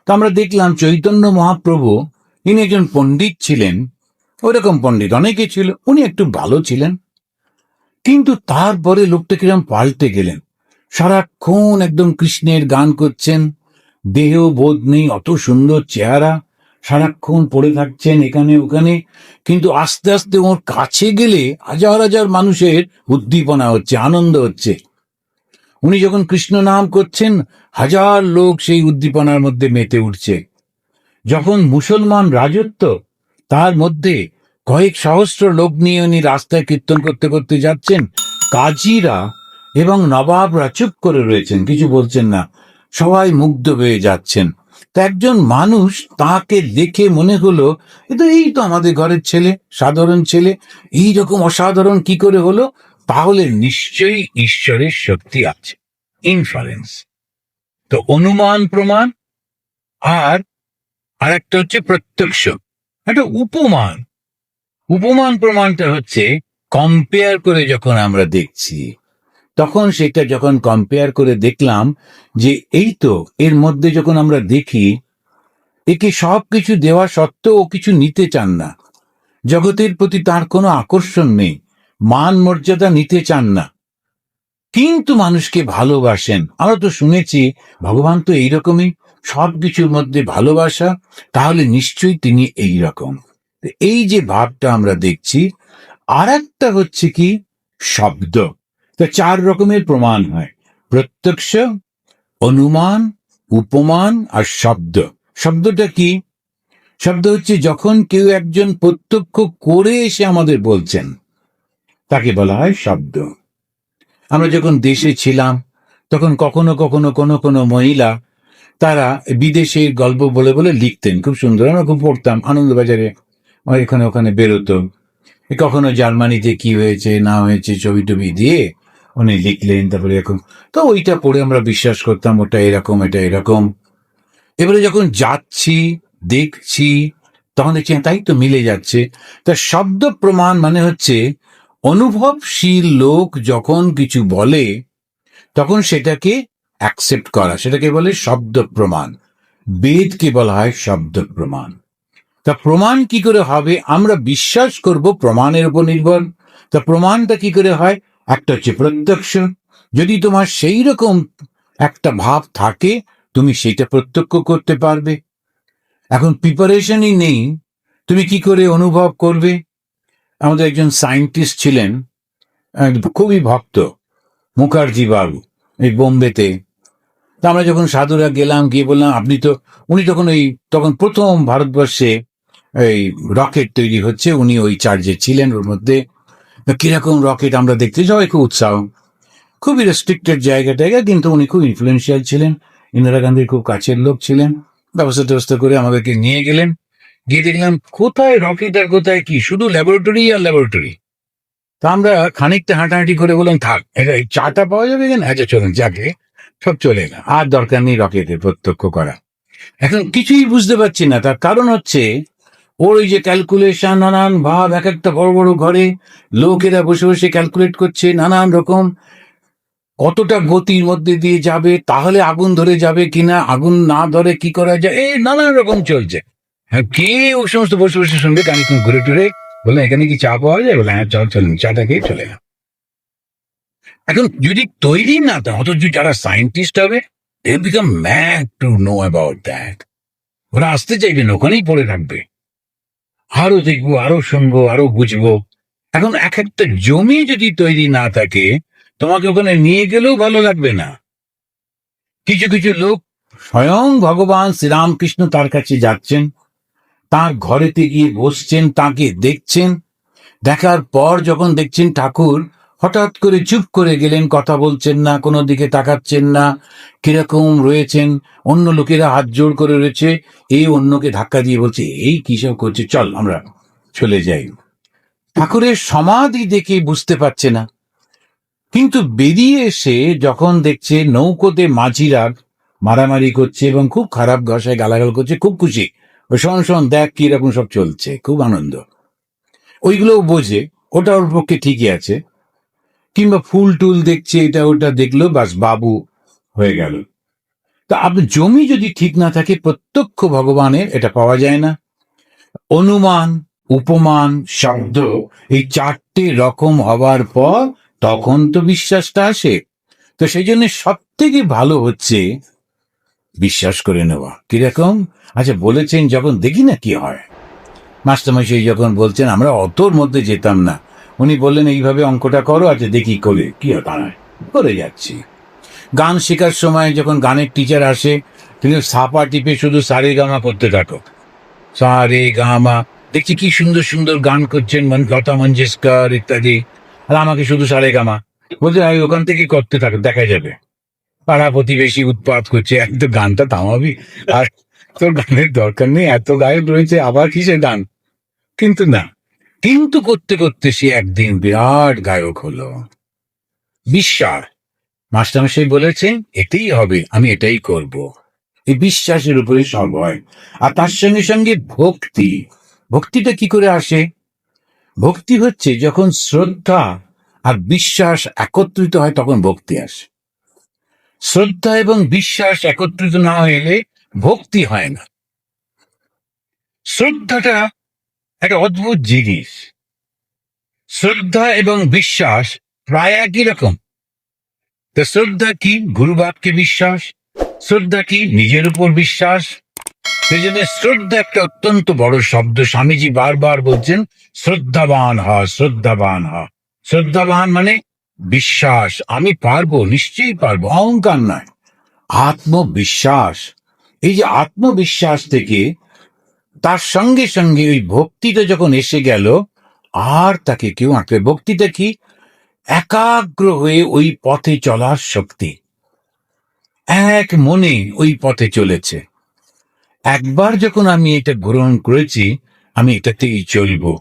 তো আমরা দেখলাম চৈতন্য মহাপ্রভু, ইনি একজন পণ্ডিত ছিলেন, ওরকম পণ্ডিত অনেকে ছিল, উনি একটু ভালো ছিলেন, কিন্তু তারপরে লোকটা কিরম পাল্টে গেলেন। সারাক্ষণ একদম কৃষ্ণের গান করছেন, দেহ বোধ নেই, অত সুন্দর চেহারা, সারাক্ষণ পড়ে থাকছেন এখানে ওখানে, কিন্তু আস্তে আস্তে ওর কাছে গেলে হাজার হাজার মানুষের উদ্দীপনা হচ্ছে, আনন্দ হচ্ছে। উনি যখন কৃষ্ণ নাম করছেন, হাজার লোক সেই উদ্দীপনার মধ্যে মেতে উঠছে। যখন মুসলমান রাজত্ব, তার মধ্যে কয়েক সহস্র লোক নিয়ে উনি রাস্তায় কীর্তন করতে করতে যাচ্ছেন, কাজীরা এবং নবাবরা চুপ করে রয়েছেন, কিছু বলছেন না, সবাই মুগ্ধ হয়ে যাচ্ছেন। তা একজন মানুষ তাকে দেখে মনে হলো, এই তো আমাদের ঘরের ছেলে, সাধারণ ছেলে, এই রকম অসাধারণ কি করে হলো? তাহলে নিশ্চয়ই ঈশ্বরের শক্তি আছে। ইনফারেন্স। তো অনুমান প্রমাণ, আর একটা হচ্ছে প্রত্যক্ষ, একটা উপমান। উপমান প্রমাণটা হচ্ছে কম্পেয়ার করে যখন আমরা দেখছি, তখন সেটা যখন কম্পেয়ার করে দেখলাম যে এই তো এর মধ্যে যখন আমরা দেখি, একে সব কিছু দেওয়া সত্ত্বেও ও কিছু নিতে চান না, জগতের প্রতি তার কোনো আকর্ষণ নেই, মান মর্যাদা নিতে চান না, কিন্তু মানুষকে ভালোবাসেন। আমরা তো শুনেছি ভগবান তো এইরকমই, সব কিছুর মধ্যে ভালোবাসা, তাহলে নিশ্চয়ই তিনি এই রকম। এই যে ভাবটা আমরা দেখছি। আর একটা হচ্ছে কি, শব্দ। তো 4 রকমের প্রমাণ হয়: প্রত্যক্ষ, অনুমান, উপমান আর শব্দ। শব্দটা কি? শব্দ হচ্ছে যখন কেউ একজন প্রত্যক্ষ করে এসে আমাদের বলছেন, তাকে বলা হয় শব্দ। আমরা যখন দেশে ছিলাম, তখন কখনো কখনো কোনো কোনো মহিলা, তারা বিদেশের গল্প বলে বলে লিখতেন, খুব সুন্দর, আমরা খুব পড়তাম আনন্দবাজারে, এখানে ওখানে বেরোতো। কখনো জার্মানিতে কি হয়েছে না হয়েছে ছবি টবি দিয়ে উনি লিখলেন, তারপরে এখন তো ওইটা পড়ে আমরা বিশ্বাস করতাম ওটা এরকম, এটা এরকম। এবারে যখন যাচ্ছি, দেখছি, তখন দেখছি তাই তো মিলে যাচ্ছে। তা শব্দ প্রমাণ মানে হচ্ছে অনুভবশীল লোক যখন কিছু বলে, তখন সেটাকে অ্যাকসেপ্ট করা, সেটাকে বলে শব্দ প্রমাণ। বেদকে বলা হয় শব্দ প্রমাণ। তা প্রমাণ কি করে হবে? আমরা বিশ্বাস করব প্রমাণের উপর নির্ভর। তা প্রমাণটা কি করে হয়? একটা হচ্ছে প্রত্যক্ষ। যদি তোমার সেই রকম একটা ভাব থাকে, তুমি সেটা প্রত্যক্ষ করতে পারবে। এখন প্রিপারেশনই নেই, তুমি কি করে অনুভব করবে? আমাদের একজন সায়েন্টিস্ট ছিলেন, খুবই ভক্ত, মুখার্জি বাবু, এই বোম্বেতে। তা আমরা যখন সাধুরা গেলাম, গিয়ে বললাম আপনি তো, উনি তখন প্রথম ভারতবর্ষে এই রকেট তৈরি হচ্ছে, উনি ওই চার্জে ছিলেন, ওর মধ্যে কিরকম রকেট আমরা দেখতে, সবাই খুব উৎসাহ, খুবই রেস্ট্রিক্টেড জায়গাটায়, কিন্তু উনি খুব ইনফ্লুয়েন্সিয়াল ছিলেন, ইন্দিরা গান্ধীর খুব কাছের লোক ছিলেন। ব্যবস্থা করে আমাদেরকে নিয়ে গেলেন, গিয়ে দেখলাম কোথায় রকেট আর কোথায় কি, শুধু ল্যাবরেটরি আর ল্যাবরেটরি। তা আমরা খানিকটা হাঁটাহাঁটি করে বললাম থাক, এটা চাটা পাওয়া যাবে কেন, আচ্ছা চলুন, যাকে সব চলে এলাম, আর দরকার নেই রকেটের প্রত্যক্ষ করা। এখন কিছুই বুঝতে পারছি না, তার কারণ হচ্ছে ওর ওই যে ক্যালকুলেশন, নানান ভাব, এক একটা বড় বড় ঘরে লোকেরা বসে বসে ক্যালকুলেট করছে নানান রকম, কতটা গতির মধ্যে দিয়ে যাবে, তাহলে আগুন ধরে যাবে কিনা, আগুন না ধরে কি করা যায়, এই নানান রকম চলছে। হ্যাঁ, কে ওই সমস্ত বসে বসে শুনবে, খানিক্ষণ ঘুরে টুরে বললাম এখানে কি চা পাওয়া যায়, বলে হ্যাঁ চল চলুন, চাটা খেয়ে চলে গেলাম। এখন যদি তৈরি না তা, অথচ যারা সায়েন্টিস্ট হবে, they become mad to know about that. ওরা আসতে চাইবে না, ওখানেই পড়ে থাকবে, আরো দেখবো, আরো শুনবো, আরো বুঝবো। এখন এক একটা জমি যদি তৈরি না থাকে, তোমাকে ওখানে নিয়ে গেলেও ভালো লাগবে না। কিছু কিছু লোক, স্বয়ং ভগবান শ্রীরামকৃষ্ণ তার কাছে যাচ্ছেন, তার ঘরেতে গিয়ে বসছেন, তাকে দেখছেন, দেখার পর যখন দেখছেন ঠাকুর হঠাৎ করে চুপ করে গেলেন, কথা বলছেন না, কোনো দিকে তাকাচ্ছেন না, কিরকম রয়েছেন, অন্য লোকেরা হাত জোড় করে রয়েছে, এই অন্যকে ধাক্কা দিয়ে বলছে এই কিসব করছে, চল আমরা চলে যাই। ঠাকুরের সমাধি দেখে বুঝতে পারছে না, কিন্তু বেরিয়ে এসে যখন দেখছে নৌকোতে মাঝিরা মারামারি করছে এবং খুব খারাপ ভাষায় গালাগাল করছে, খুব খুশি, ওই শোন শোন দেখ কিরকম সব চলছে, খুব আনন্দ, ওইগুলোও বোঝে, ওটা ওর পক্ষে ঠিকই আছে। কিংবা ফুল টুল দেখছে, এটা ওটা দেখলো, বাস বাবু হয়ে গেল। তা আপনার জমি যদি ঠিক না থাকে, প্রত্যক্ষ ভগবানের এটা পাওয়া যায় না। অনুমান, উপমান, শব্দ, এই চারটে রকম হবার পর তখন তো বিশ্বাসটা আসে। তো সেই জন্য সব থেকে ভালো হচ্ছে বিশ্বাস করে নেওয়া। কিরকম? আচ্ছা, বলেছেন যখন, দেখি না কি হয়। মাস্টারমশাই যখন বলছেন, আমরা অতর মধ্যে যেতাম না, উনি বললেন এইভাবে অঙ্কটা করো, আচ্ছা দেখি করে কি দাঁড়ায়, করে যাচ্ছি। গান শেখার সময় যখন গানের টিচার আসে, তিনি সাপা টিপে শুধু সারে গামা করতে থাকো, সারে গামা, দেখছি কি সুন্দর সুন্দর গান করছেন, লতা মঞ্গেশকর ইত্যাদি, আর আমাকে শুধু সারে গামা বলছে, ওখান থেকে করতে থাকো, দেখা যাবে। পাড়া প্রতিবেশী উৎপাত করছে, এক তো গানটা থামাবি, আর তোর গানের দরকার নেই, এত গায়ক রয়েছে, আবার কিসের গান। কিন্তু না, কিন্তু করতে করতে সে একদিন বিরাট গায়ক হলো। বিশ্বাস, মাস্টারমশাই বলেছেন এটাই হবে, আমি এটাই করব। এই বিশ্বাসের উপরে সব হয়। আর তার সঙ্গে সঙ্গে ভক্তি। ভক্তিটা কি করে আসে? ভক্তি হচ্ছে যখন শ্রদ্ধা আর বিশ্বাস একত্রিত হয়, তখন ভক্তি আসে। শ্রদ্ধা এবং বিশ্বাস একত্রিত না হলে ভক্তি হয় না। শ্রদ্ধাটা একটা অদ্ভুত জিনিস। শ্রদ্ধা এবং বিশ্বাস প্রায় একই রকম। তো শ্রদ্ধা কি? গুরু বাপকে বিশ্বাস। শ্রদ্ধা কি? নিজের উপর বিশ্বাস। সেই জন্য শ্রদ্ধা একটা অত্যন্ত বড় শব্দ। স্বামীজি বারবার বলছেন, শ্রদ্ধাবান হ, শ্রদ্ধাবান হ। শ্রদ্ধাবান মানে বিশ্বাস, আমি পারবো, নিশ্চয়ই পারবো, অহংকার নয়, আত্মবিশ্বাস। এই যে আত্মবিশ্বাস থেকে তার সঙ্গে সঙ্গে ওই ভক্তিটা যখন এসে গেল, আর তাকে কেউ আঁকবে। ভক্তিটা কি? একাগ্র হয়ে ওই পথে চলার শক্তি, এক মনে ওই পথে চলেছে। একবার যখন আমি এটা গ্রহণ করেছি, আমি এটাতেই চলবো,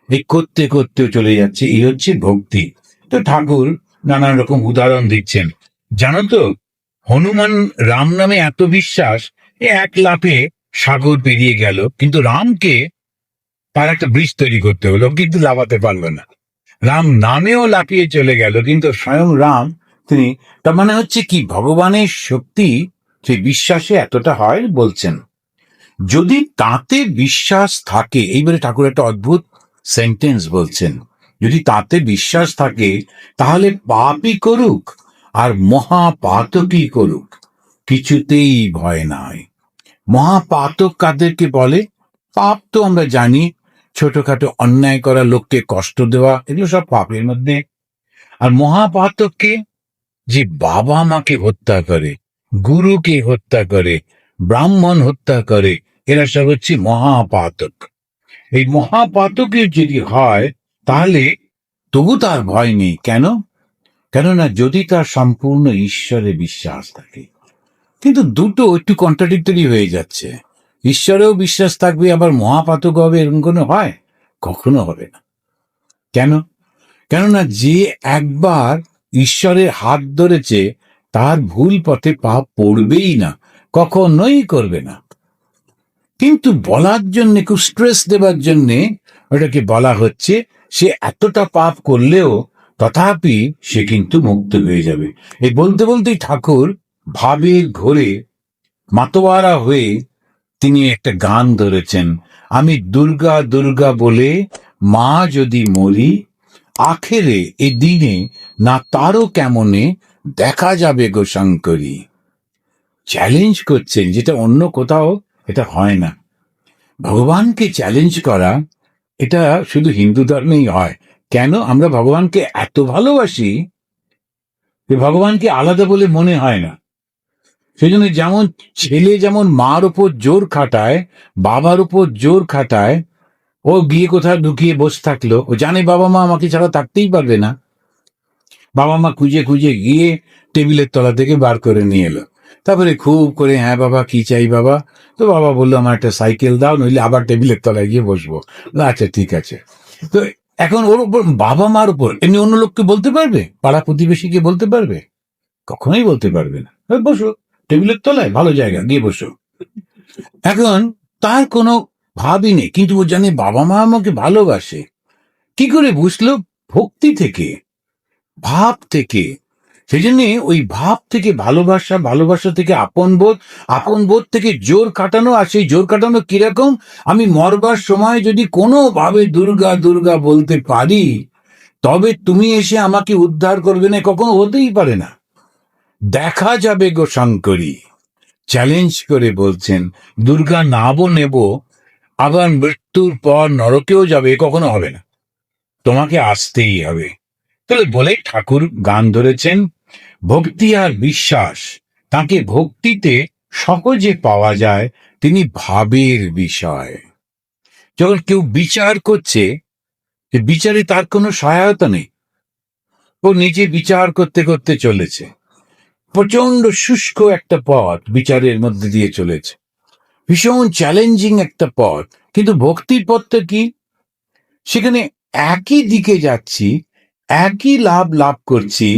এই করতে করতেও চলে যাচ্ছে, এই হচ্ছে ভক্তি। তো ঠাকুর নানান রকম উদাহরণ দিচ্ছেন। জানো তো, হনুমান রাম নামে এত বিশ্বাস, এক লাফে সাগর পেরিয়ে গেল, কিন্তু রামকে তার একটা ব্রিজ তৈরি করতে হলো, কিন্তু লাফাতে পারলো না। রাম নামেও লাফিয়ে চলে গেল, কিন্তু স্বয়ং রাম তিনি, তার মানে হচ্ছে কি, ভগবানের শক্তি সেই বিশ্বাসে এতটা হয়। বলছেন যদি তাতে বিশ্বাস থাকে, এইবারে ঠাকুর একটা অদ্ভুত সেন্টেন্স বলছেন, যদি তাতে বিশ্বাস থাকে, তাহলে পাপই করুক আর মহাপাতকই করুক, কিছুতেই ভয় নাই। মহাপাতক কাদেরকে বলে? পাপ তো আমরা জানি, ছোটখাটো অন্যায় করা, লোককে কষ্ট দেওয়া, এগুলো সব পাপের মধ্যে। আর মহাপাতককে? যে বাবা মাকে হত্যা করে, গুরুকে হত্যা করে, ব্রাহ্মণ হত্যা করে, এরা সব হচ্ছে মহাপাতক। এই মহাপাতকের যদি হয়, তাহলে তবু তার ভয় নেই। কেন? কেননা যদি তার সম্পূর্ণ ঈশ্বরে বিশ্বাস থাকে। কিন্তু দুটো একটু কন্ট্রাডিক্টরি হয়ে যাচ্ছে। ঈশ্বরেও বিশ্বাস থাকবে, আবার মহাপাতক হবে, এরকম কোনো হয়? কখনো হবে না। কেন? কেননা যে একবার ঈশ্বরের হাত ধরেছে, তার ভুল পথে পা পড়বেই না, কখনোই করবে না। কিন্তু বলার জন্য, খুব স্ট্রেস দেবার জন্যে ওটাকে বলা হচ্ছে, সে এতটা পাপ করলেও তথাপি সে কিন্তু মুক্ত হয়ে যাবে। এই বলতে বলতেই ঠাকুর ভাবের ঘোরে মাতোয়ারা হয়ে তিনি একটা গান ধরেছেন, আমি দুর্গা দুর্গা বলে মা যদি মরি, আখেরে এ দিনে না তারও কেমনে দেখা যাবে গো শঙ্করী। চ্যালেঞ্জ করছেন, যেটা অন্য কোথাও এটা হয় না। ভগবানকে চ্যালেঞ্জ করা, এটা শুধু হিন্দু ধর্মেই হয়। কেন? আমরা ভগবানকে এত ভালোবাসি যে ভগবানকে আলাদা বলে মনে হয় না। সেই জন্য যেমন ছেলে যেমন মার উপর জোর খাটায়, বাবার উপর জোর খাটায়, ও গিয়ে কোথাও ঢুকিয়ে বসে থাকলো, ও জানে বাবা মা আমাকে ছাড়া থাকতেই পারবে না। বাবা মা খুঁজে খুঁজে গিয়ে টেবিলের তলা থেকে বার করে নিয়ে এলো। তারপরে খুব করে, হ্যাঁ বাবা কি চাই বাবা? তো বাবা বললো, আমার একটা সাইকেল দাও, নইলে আবার টেবিলের তলায় গিয়ে বসবো। আচ্ছা ঠিক আছে। তো এখন ওর উপর, বাবা মার উপর এমনি অন্য লোককে বলতে পারবে? পাড়া প্রতিবেশীকে বলতে পারবে? কখনোই বলতে পারবে না। বসো টেবিলের তলায়, ভালো জায়গা, গিয়ে বসো। এখন তার কোনো ভাবই নেই, কিন্তু ও জানে বাবা মা আমাকে ভালোবাসে। কি করে বুঝলো? ভক্তি থেকে, ভাব থেকে। সেই জন্যে ওই ভাব থেকে ভালোবাসা, ভালোবাসা থেকে আপন বোধ থেকে জোর কাটানো, আর সেই জোর কাটানো কিরকম, আমি মরবার সময় যদি কোনোভাবে দুর্গা দুর্গা বলতে পারি, তবে তুমি এসে আমাকে উদ্ধার করবে না, কখনো হতেই পারে না। দেখা যাবে গো শঙ্করী, চ্যালেঞ্জ করে বলছেন, দুর্গা নামও নেব, আবার মৃত্যুর পর নরকেও যাবে, কখনো হবে না, তোমাকে আসতেই হবে। তাহলে বলে ঠাকুর গান ধরেছেন, ভক্তি আর বিশ্বাস, তাকে ভক্তিতে সহজে পাওয়া যায়, তিনি ভাবের বিষয়। যখন কেউ বিচার করছে, বিচারে তার কোনো সহায়তা নেই, ও নিজে বিচার করতে করতে চলেছে, প্রচন্ড শুষ্ক একটা পথ বিচারের মধ্যে দিয়ে চলেছে, ভীষণ চ্যালেঞ্জিং একটা পথ। কিন্তু ভক্তির পথটা কি? সেখানে একই দিকে যাচ্ছি, একই লাভ করছি,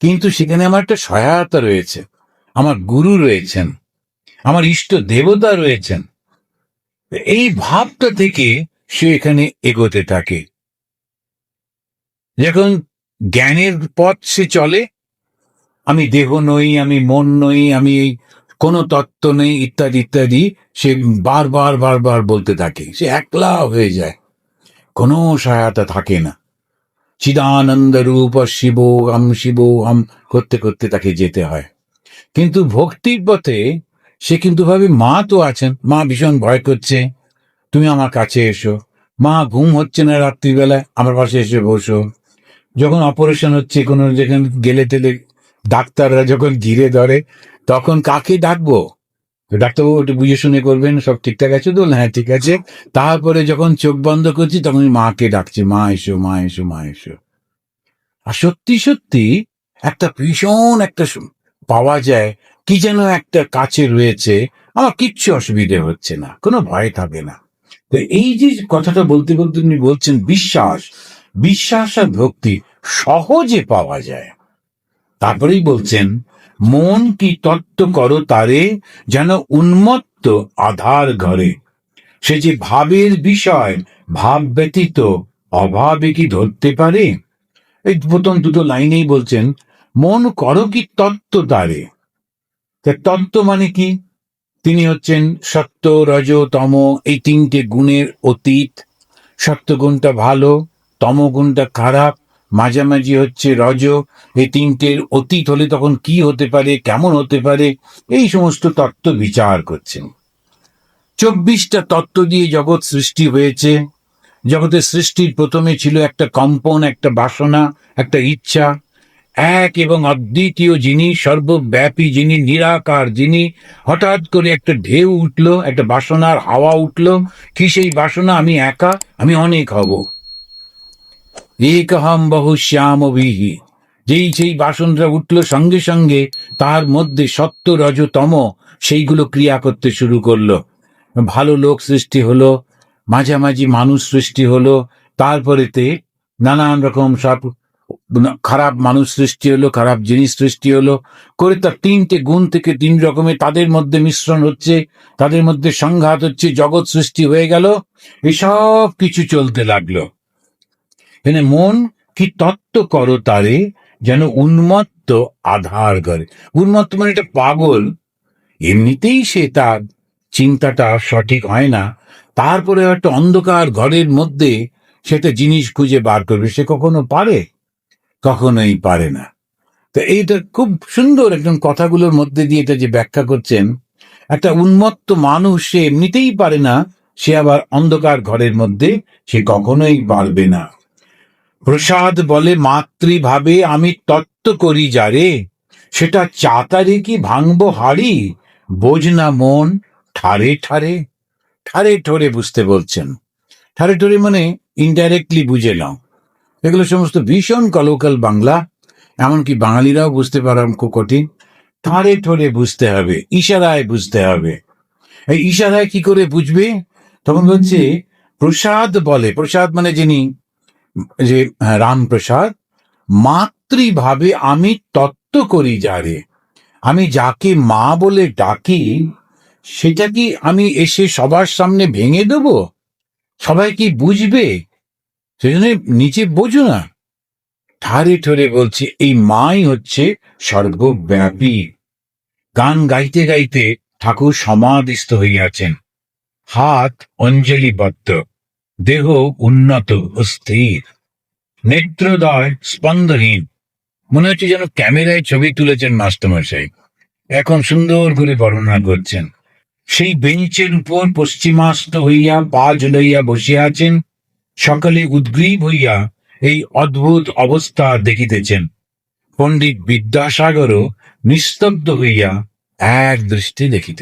কিন্তু সেখানে আমার একটা সহায়তা রয়েছে, আমার গুরু রয়েছেন, আমার ইষ্ট দেবতা রয়েছেন। এই ভাবটা থেকে সে এখানে এগোতে থাকে। যখন জ্ঞানের পথ সে চলে, আমি দেহ নই, আমি মন নই, আমি এই কোনো তত্ত্ব নেই, ইত্যাদি ইত্যাদি, সে বারবার বলতে থাকে, সে একলা হয়ে যায়, কোনো সহায়তা থাকে না। চিদানন্দ রূপ শিব আম করতে করতে তাকে যেতে হয়। কিন্তু ভক্তির পথে সে কিন্তু ভাবে, মা তো আছেন, মা ভীষণ ভয় করছে, তুমি আমার কাছে এসো, মা ঘুম হচ্ছে না রাত্রিবেলায়, আমার পাশে এসে বসো। যখন অপারেশন হচ্ছে, কোনো যেখানে গেলে টেলে ডাক্তাররা যখন ঘিরে ধরে, তখন কাকে ডাকবো? ডাক্তারবাবু একটু বুঝে শুনে করবেন, সব ঠিকঠাক আছে তো? হ্যাঁ ঠিক আছে। তারপরে যখন চোখ বন্ধ করছি, তখন মাকে ডাকছে, মা এসো, মা এসো, মা এসো। আর সত্যি সত্যি একটা ভীষণ একটা পাওয়া যায়, কি যেন একটা কাছে রয়েছে, আমার কিচ্ছু অসুবিধে হচ্ছে না, কোনো ভয় থাকে না। তো এই যে কথাটা বলতে বলতে উনি বলছেন, বিশ্বাস আর ভক্তি সহজে পাওয়া যায়। তারপরেই বলছেন, মন কি তত্ত্ব করো তারে, যেন উন্মত্ত আধার ঘরে, সে যে ভাবের বিষয়, ভাব ব্যতীত অভাবে কি ধরতে পারে। এই প্রথম দুটো লাইনেই বলছেন, মন করো কি তত্ত্ব তারে। তত্ত্ব মানে কি? তিনি হচ্ছেন সত্য, রজ, তম, এই তিনটে গুণের অতীত। সত্য গুণটা ভালো, তম গুণটা খারাপ, মাঝামাঝি হচ্ছে রজ। এই তিনটের অতীত হলে তখন কি হতে পারে, কেমন হতে পারে, এই সমস্ত তত্ত্ব বিচার করছেন। 24টা তত্ত্ব দিয়ে জগৎ সৃষ্টি হয়েছে। জগতের সৃষ্টির প্রথমে ছিল একটা কম্পন, একটা বাসনা, একটা ইচ্ছা। এক এবং অদ্বিতীয় যিনি, সর্বব্যাপী যিনি, নিরাকার যিনি, হঠাৎ করে একটা ঢেউ উঠলো, একটা বাসনার হাওয়া উঠলো। কি সেই বাসনা? আমি একা, আমি অনেক হব, একহম বহু শ্যাম বিহি। সেই বাসনটা উঠলো, সঙ্গে সঙ্গে তার মধ্যে সত্য, রজ, তম সেইগুলো ক্রিয়া করতে শুরু করলো। ভালো লোক সৃষ্টি হলো, মাঝামাঝি মানুষ সৃষ্টি হলো, তারপরেতে নানান রকম সব খারাপ মানুষ সৃষ্টি হলো, খারাপ জিনিস সৃষ্টি হলো, করে তার তিনটে গুণ থেকে তিন রকমের তাদের মধ্যে মিশ্রণ হচ্ছে, তাদের মধ্যে সংঘাত হচ্ছে, জগৎ সৃষ্টি হয়ে গেল। এসব কিছু চলতে লাগলো। এখানে মন কি তত্ত্ব করো তারে, যেন উন্মত্ত আধার ঘরে। উন্মত্ত মানে এটা পাগল, এমনিতেই সে তার চিন্তাটা সঠিক হয় না, তারপরে একটা অন্ধকার ঘরের মধ্যে সেটা জিনিস খুঁজে বার করবে, সে কখনো পারে? কখনোই পারে না। তো এইটা খুব সুন্দর একদম কথাগুলোর মধ্যে দিয়ে এটা যে ব্যাখ্যা করছেন, একটা উন্মত্ত মানুষ সে এমনিতেই পারে না, সে আবার অন্ধকার ঘরের মধ্যে সে কখনোই পারবে না। প্রসাদ বলে মাতৃভাবে আমি তত্ত্ব করি যারে, সেটা চাতারে কি ভাঙবো হাড়ি, বোঝ না মন ঠারে ঠারে। ঠারে ঠোরে বুঝতে বলছেন। ঠারে ঠোরে মানে ইনডাইরেক্টলি বুঝে নাও। এগুলো সমস্ত ভীষণ কলোকাল বাংলা, এমনকি বাঙালিরাও বুঝতে পারা খুব কঠিন। ঠারে ঠোরে বুঝতে হবে, ইশারায় বুঝতে হবে। এই ইশারায় কি করে বুঝবে? তখন বলছে প্রসাদ বলে, প্রসাদ মানে যিনি, যে রামপ্রসাদ, মাতৃভাবে আমি তত্ত্ব করি যারে, আমি যাকে মা বলে ডাকি, সেটা কি আমি এসে সবার সামনে ভেঙে দেব? সবাই কি বুঝবে? সেজন্য নিচে বোঝো না, ঠারে ঠরে বলছে, এই মাই হচ্ছে সর্বব্যাপী। গান গাইতে গাইতে ঠাকুর সমাধিস্থ হইয়াছেন, হাত অঞ্জলিবদ্ধ, দেহ উন্নত ও স্থির, নেত্রদয় স্পন্দহীন। মনে হচ্ছে যেন ক্যামেরায় ছবি তুলেছেন মাস্টারমশাই। এখন সুন্দর করে বর্ণনা করছেন। সেই বেঞ্চের উপর পশ্চিমাস্ত হইয়া পা ঝুলাইয়া বসিয়া আছেন। সকলে উদ্গ্রীব হইয়া এই অদ্ভুত অবস্থা দেখিতেছেন। পণ্ডিত বিদ্যাসাগরও নিস্তব্ধ হইয়া এক দৃষ্টি দেখিতে।